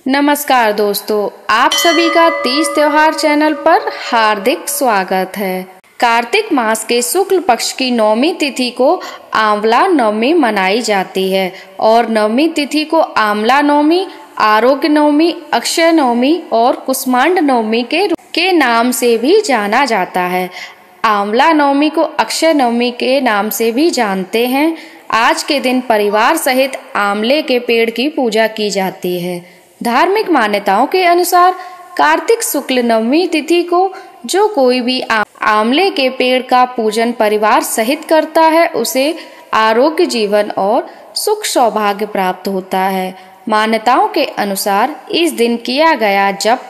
नमस्कार दोस्तों, आप सभी का तीज त्योहार चैनल पर हार्दिक स्वागत है। कार्तिक मास के शुक्ल पक्ष की नवमी तिथि को आंवला नवमी मनाई जाती है और नवमी तिथि को आंवला नवमी, आरोग्य नवमी, अक्षय नवमी और कुष्मांड नवमी के नाम से भी जाना जाता है। आंवला नवमी को अक्षय नवमी के नाम से भी जानते हैं। आज के दिन परिवार सहित आंवले के पेड़ की पूजा की जाती है। धार्मिक मान्यताओं के अनुसार कार्तिक शुक्ल नवमी तिथि को जो कोई भी आंवले के पेड़ का पूजन परिवार सहित करता है, उसे आरोग्य जीवन और सुख सौभाग्य प्राप्त होता है। मान्यताओं के अनुसार इस दिन किया गया जप,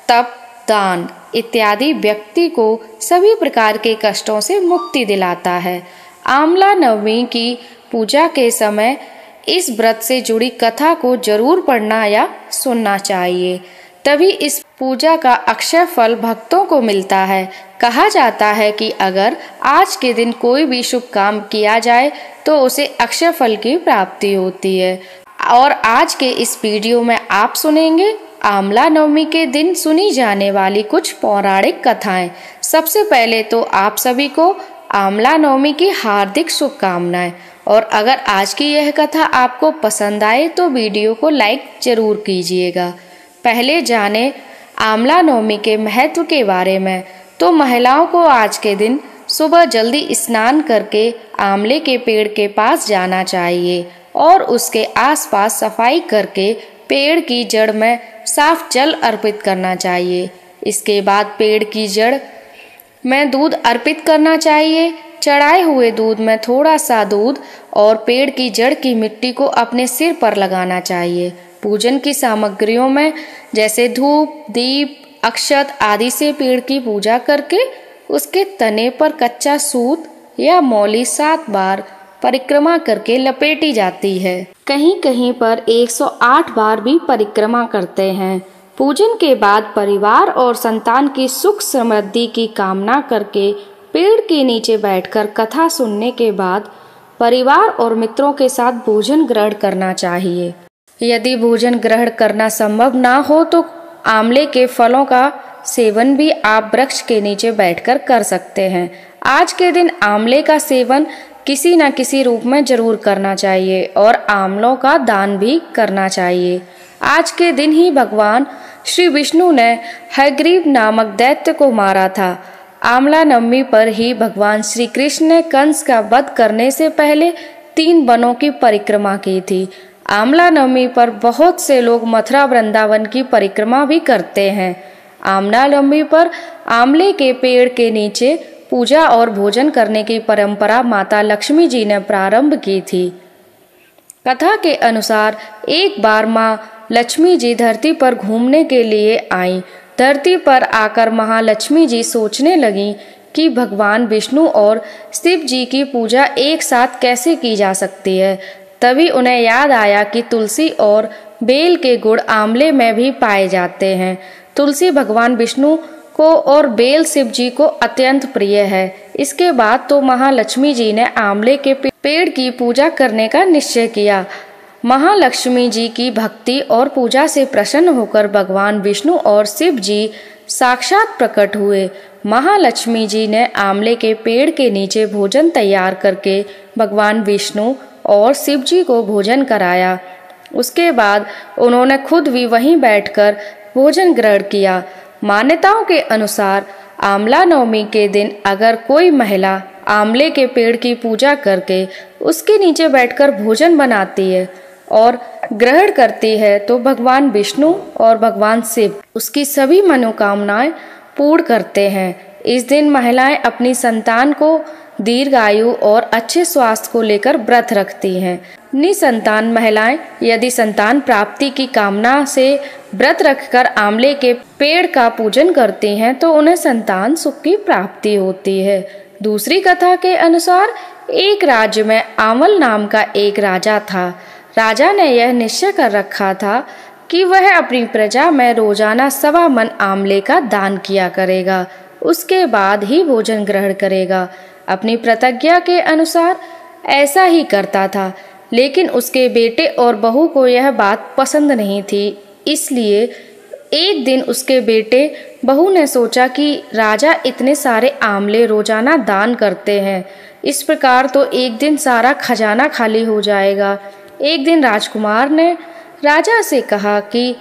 तप, दान इत्यादि व्यक्ति को सभी प्रकार के कष्टों से मुक्ति दिलाता है। आंवला नवमी की पूजा के समय इस व्रत से जुड़ी कथा को जरूर पढ़ना या सुनना चाहिए, तभी इस पूजा का अक्षय फल भक्तों को मिलता है। कहा जाता है कि अगर आज के दिन कोई भी शुभ काम किया जाए तो उसे अक्षय फल की प्राप्ति होती है। और आज के इस वीडियो में आप सुनेंगे आंवला नवमी के दिन सुनी जाने वाली कुछ पौराणिक कथाएं। सबसे पहले तो आप सभी को आंवला नवमी की हार्दिक शुभकामनाएं। और अगर आज की यह कथा आपको पसंद आए तो वीडियो को लाइक जरूर कीजिएगा। पहले जाने आंवला नवमी के महत्व के बारे में। तो महिलाओं को आज के दिन सुबह जल्दी स्नान करके आंवले के पेड़ के पास जाना चाहिए और उसके आसपास सफाई करके पेड़ की जड़ में साफ जल अर्पित करना चाहिए। इसके बाद पेड़ की जड़ में दूध अर्पित करना चाहिए। चढ़ाए हुए दूध में थोड़ा सा दूध और पेड़ की जड़ की मिट्टी को अपने सिर पर लगाना चाहिए। पूजन की सामग्रियों में जैसे धूप, दीप, अक्षत आदि से पेड़ की पूजा करके उसके तने पर कच्चा सूत या मौली 7 बार परिक्रमा करके लपेटी जाती है। कहीं कहीं पर 108 बार भी परिक्रमा करते हैं। पूजन के बाद परिवार और संतान की सुख समृद्धि की कामना करके पेड़ के नीचे बैठकर कथा सुनने के बाद परिवार और मित्रों के साथ भोजन ग्रहण करना चाहिए। यदि भोजन ग्रहण करना संभव ना हो तो आंवले के फलों का सेवन भी आप वृक्ष के नीचे बैठकर कर सकते हैं। आज के दिन आंवले का सेवन किसी न किसी रूप में जरूर करना चाहिए और आंवलों का दान भी करना चाहिए। आज के दिन ही भगवान श्री विष्णु ने हयग्रीव नामक दैत्य को मारा था। आंवला नवमी पर ही भगवान श्री कृष्ण ने कंस का वध करने से पहले 3 वनों की परिक्रमा की थी। आंवला नवमी पर बहुत से लोग मथुरा वृंदावन की परिक्रमा भी करते हैं। आंवला नवमी पर आंवले के पेड़ के नीचे पूजा और भोजन करने की परंपरा माता लक्ष्मी जी ने प्रारंभ की थी। कथा के अनुसार एक बार माँ लक्ष्मी जी धरती पर घूमने के लिए आईं। धरती पर आकर महालक्ष्मी जी सोचने लगी कि भगवान विष्णु और शिव जी की पूजा एक साथ कैसे की जा सकती है। तभी उन्हें याद आया कि तुलसी और बेल के गुण आंवले में भी पाए जाते हैं। तुलसी भगवान विष्णु को और बेल शिव जी को अत्यंत प्रिय है। इसके बाद तो महालक्ष्मी जी ने आंवले के पेड़ की पूजा करने का निश्चय किया। महालक्ष्मी जी की भक्ति और पूजा से प्रसन्न होकर भगवान विष्णु और शिव जी साक्षात प्रकट हुए। महालक्ष्मी जी ने आंवले के पेड़ के नीचे भोजन तैयार करके भगवान विष्णु और शिव जी को भोजन कराया। उसके बाद उन्होंने खुद भी वहीं बैठकर भोजन ग्रहण किया। मान्यताओं के अनुसार आंवला नवमी के दिन अगर कोई महिला आंवले के पेड़ की पूजा करके उसके नीचे बैठकर भोजन बनाती है और ग्रहण करती है तो भगवान विष्णु और भगवान शिव उसकी सभी मनोकामनाएं पूर्ण करते हैं। इस दिन महिलाएं अपनी संतान को दीर्घायु और अच्छे स्वास्थ्य को लेकर व्रत रखती हैं। निसंतान महिलाएं यदि संतान प्राप्ति की कामना से व्रत रखकर आंवले के पेड़ का पूजन करती हैं तो उन्हें संतान सुख की प्राप्ति होती है। दूसरी कथा के अनुसार एक राज्य में आंवल नाम का एक राजा था। राजा ने यह निश्चय कर रखा था कि वह अपनी प्रजा में रोजाना 1.25 मन आंवले का दान किया करेगा। उसके बाद ही भोजन ग्रहण करेगा। अपनी प्रतिज्ञा के अनुसार ऐसा ही करता था, लेकिन उसके बेटे और बहू को यह बात पसंद नहीं थी। इसलिए एक दिन उसके बेटे बहू ने सोचा कि राजा इतने सारे आमले रोजाना दान करते हैं, इस प्रकार तो एक दिन सारा खजाना खाली हो जाएगा। एक दिन राजकुमार ने राजा से कहा कि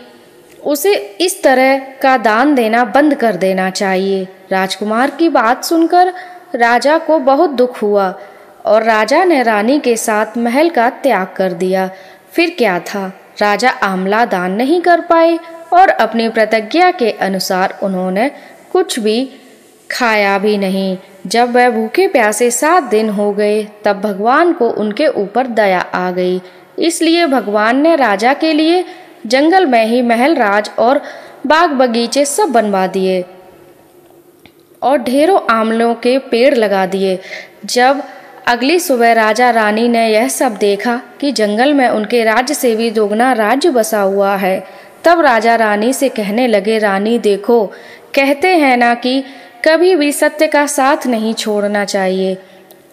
उसे इस तरह का दान देना बंद कर देना चाहिए। राजकुमार की बात सुनकर राजा को बहुत दुख हुआ और राजा ने रानी के साथ महल का त्याग कर दिया। फिर क्या था, राजा आमला दान नहीं कर पाए और अपनी प्रतिज्ञा के अनुसार उन्होंने कुछ भी खाया भी नहीं। जब वह भूखे प्यासे 7 दिन हो गए तब भगवान को उनके ऊपर दया आ गई। इसलिए भगवान ने राजा के लिए जंगल में ही महल राज और बाग बगीचे सब बनवा दिए और ढेरों आमलों के पेड़ लगा दिए। जब अगली सुबह राजा रानी ने यह सब देखा कि जंगल में उनके राज्य से भी दोगुना राज्य बसा हुआ है, तब राजा रानी से कहने लगे, रानी देखो, कहते हैं ना कि कभी भी सत्य का साथ नहीं छोड़ना चाहिए।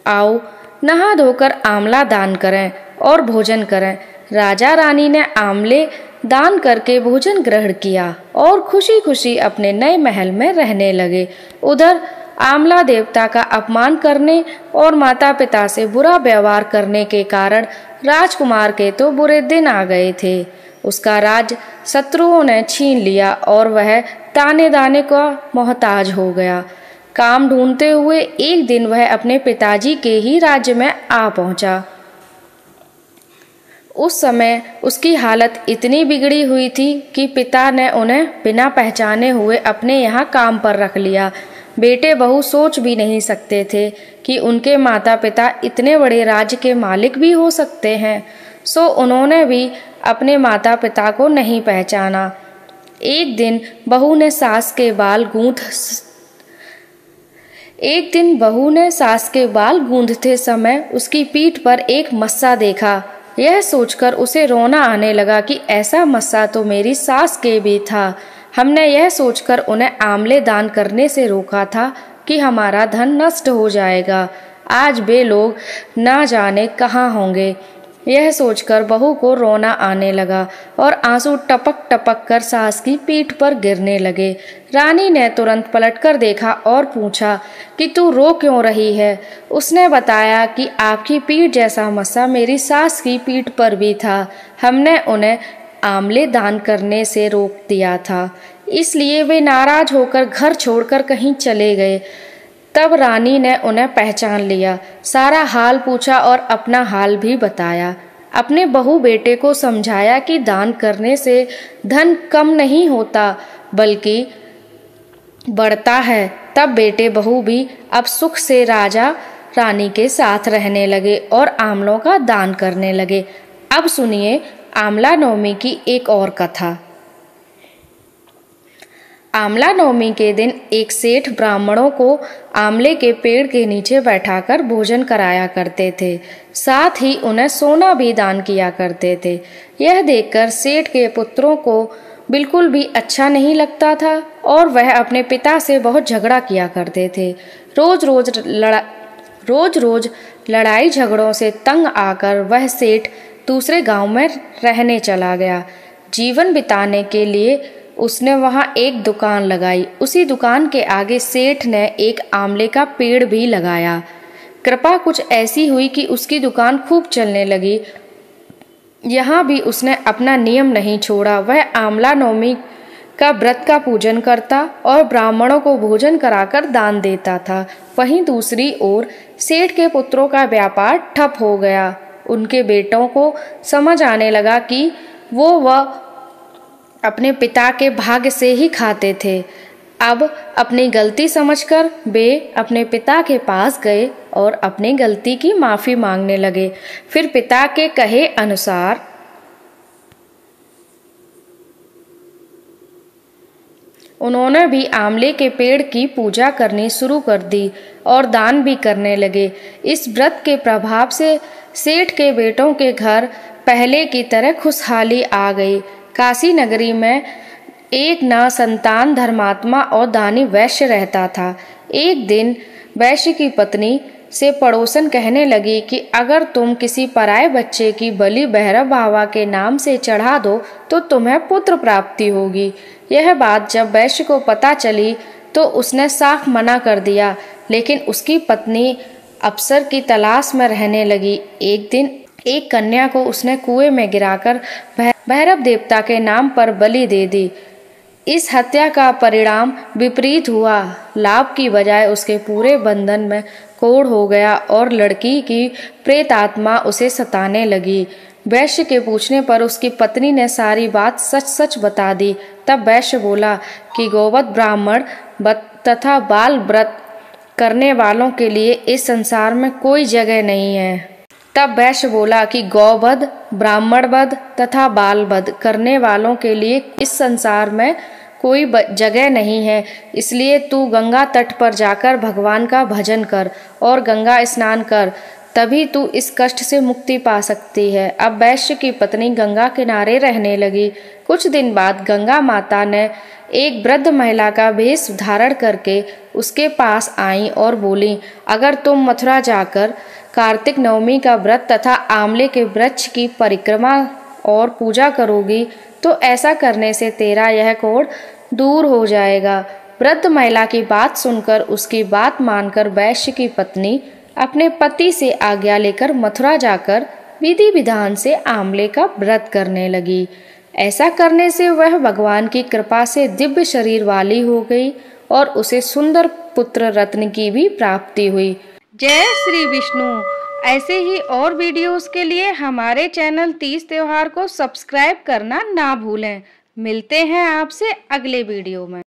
आओ नहा धोकर आमला दान करें और भोजन करें। राजा रानी ने आमले दान करके भोजन ग्रहण किया और खुशी खुशी अपने नए महल में रहने लगे। उधर आमला देवता का अपमान करने और माता पिता से बुरा व्यवहार करने के कारण राजकुमार के तो बुरे दिन आ गए थे। उसका राज शत्रुओं ने छीन लिया और वह ताने दाने का मोहताज हो गया। काम ढूंढते हुए एक दिन वह अपने पिताजी के ही राज्य में आ पहुंचा। उस समय उसकी हालत इतनी बिगड़ी हुई थी कि पिता ने उन्हें बिना पहचाने हुए अपने यहाँ काम पर रख लिया। बेटे बहू सोच भी नहीं सकते थे कि उनके माता पिता इतने बड़े राज्य के मालिक भी हो सकते हैं, सो उन्होंने भी अपने माता पिता को नहीं पहचाना। एक दिन बहू ने सास के बाल गूंथते समय उसकी पीठ पर एक मस्सा देखा। यह सोचकर उसे रोना आने लगा कि ऐसा मस्सा तो मेरी सास के भी था। हमने यह सोचकर उन्हें आमले दान करने से रोका था कि हमारा धन नष्ट हो जाएगा। आज वे लोग ना जाने कहाँ होंगे। यह सोचकर बहू को रोना आने लगा और आंसू टपक टपक कर सास की पीठ पर गिरने लगे। रानी ने तुरंत पलटकर देखा और पूछा कि तू रो क्यों रही है। उसने बताया कि आपकी पीठ जैसा मस्सा मेरी सास की पीठ पर भी था। हमने उन्हें आमले दान करने से रोक दिया था, इसलिए वे नाराज होकर घर छोड़कर कहीं चले गए। तब रानी ने उन्हें पहचान लिया, सारा हाल पूछा और अपना हाल भी बताया। अपने बहू बेटे को समझाया कि दान करने से धन कम नहीं होता बल्कि बढ़ता है। तब बेटे बहू भी अब सुख से राजा रानी के साथ रहने लगे और आमलों का दान करने लगे। अब सुनिए आमला नवमी की एक और कथा। आमला नवमी के दिन एक सेठ ब्राह्मणों को आमले के पेड़ के नीचे बैठाकर भोजन कराया करते थे, साथ ही उन्हें सोना भी दान किया करते थे। यह देखकर सेठ के पुत्रों को बिल्कुल भी अच्छा नहीं लगता था और वह अपने पिता से बहुत झगड़ा किया करते थे। रोज रोज लड़ाई झगड़ों से तंग आकर वह सेठ दूसरे गांव में रहने चला गया। जीवन बिताने के लिए उसने वहां एक दुकान लगाई। उसी दुकान के आगे सेठ ने एक आमले का पेड़ भी लगाया। कृपा कुछ ऐसी हुई कि उसकी दुकान खूब चलने लगी। यहाँ भी उसने अपना नियम नहीं छोड़ा। वह आमला नवमी का व्रत का पूजन करता और ब्राह्मणों को भोजन कराकर दान देता था। वहीं दूसरी ओर सेठ के पुत्रों का व्यापार ठप हो गया। उनके बेटों को समझ आने लगा कि वह अपने पिता के भाग्य से ही खाते थे। अब अपनी गलती समझकर वे अपने पिता के पास गए और अपनी गलती की माफ़ी मांगने लगे। फिर पिता के कहे अनुसार उन्होंने भी आमले के पेड़ की पूजा करनी शुरू कर दी और दान भी करने लगे। इस व्रत के प्रभाव से सेठ के बेटों के घर पहले की तरह खुशहाली आ गई। काशी नगरी में एक ना संतान धर्मात्मा और दानी वैश्य रहता था। एक दिन वैश्य की पत्नी से पड़ोसन कहने लगी कि अगर तुम किसी पराये बच्चे की बलि भैरव बाबा के नाम से चढ़ा दो तो तुम्हें पुत्र प्राप्ति होगी। यह बात जब वैश्य को पता चली तो उसने साफ मना कर दिया, लेकिन उसकी पत्नी अप्सर की तलाश में रहने लगी। एक दिन एक कन्या को उसने कुएं में गिराकर भैरव देवता के नाम पर बलि दे दी। इस हत्या का परिणाम विपरीत हुआ। लाभ की बजाय उसके पूरे बंधन में कोढ़ हो गया और लड़की की प्रेत आत्मा उसे सताने लगी। वैश्य के पूछने पर उसकी पत्नी ने सारी बात सच सच बता दी। तब वैश्य बोला कि गोवध ब्राह्मण तथा बाल व्रत करने वालों के लिए इस संसार में कोई जगह नहीं है। तब वैश्य बोला कि गौवध, ब्राह्मण वध तथा बाल वध करने वालों के लिए इस संसार में कोई जगह नहीं है, इसलिए तू गंगा तट पर जाकर भगवान का भजन कर और गंगा स्नान कर, तभी तू इस कष्ट से मुक्ति पा सकती है। अब वैश्य की पत्नी गंगा किनारे रहने लगी। कुछ दिन बाद गंगा माता ने एक वृद्ध महिला का वेश धारण करके उसके पास आई और बोली, अगर तुम मथुरा जाकर कार्तिक नवमी का व्रत तथा आंवले के वृक्ष की परिक्रमा और पूजा करोगी तो ऐसा करने से तेरा यह कोढ़ दूर हो जाएगा। वृद्ध महिला की बात सुनकर उसकी बात मानकर वैश्य की पत्नी अपने पति से आज्ञा लेकर मथुरा जाकर विधि विधान से आंवले का व्रत करने लगी। ऐसा करने से वह भगवान की कृपा से दिव्य शरीर वाली हो गई और उसे सुंदर पुत्र रत्न की भी प्राप्ति हुई। जय श्री विष्णु। ऐसे ही और वीडियोस के लिए हमारे चैनल तीज त्योहार को सब्सक्राइब करना ना भूलें। मिलते हैं आपसे अगले वीडियो में।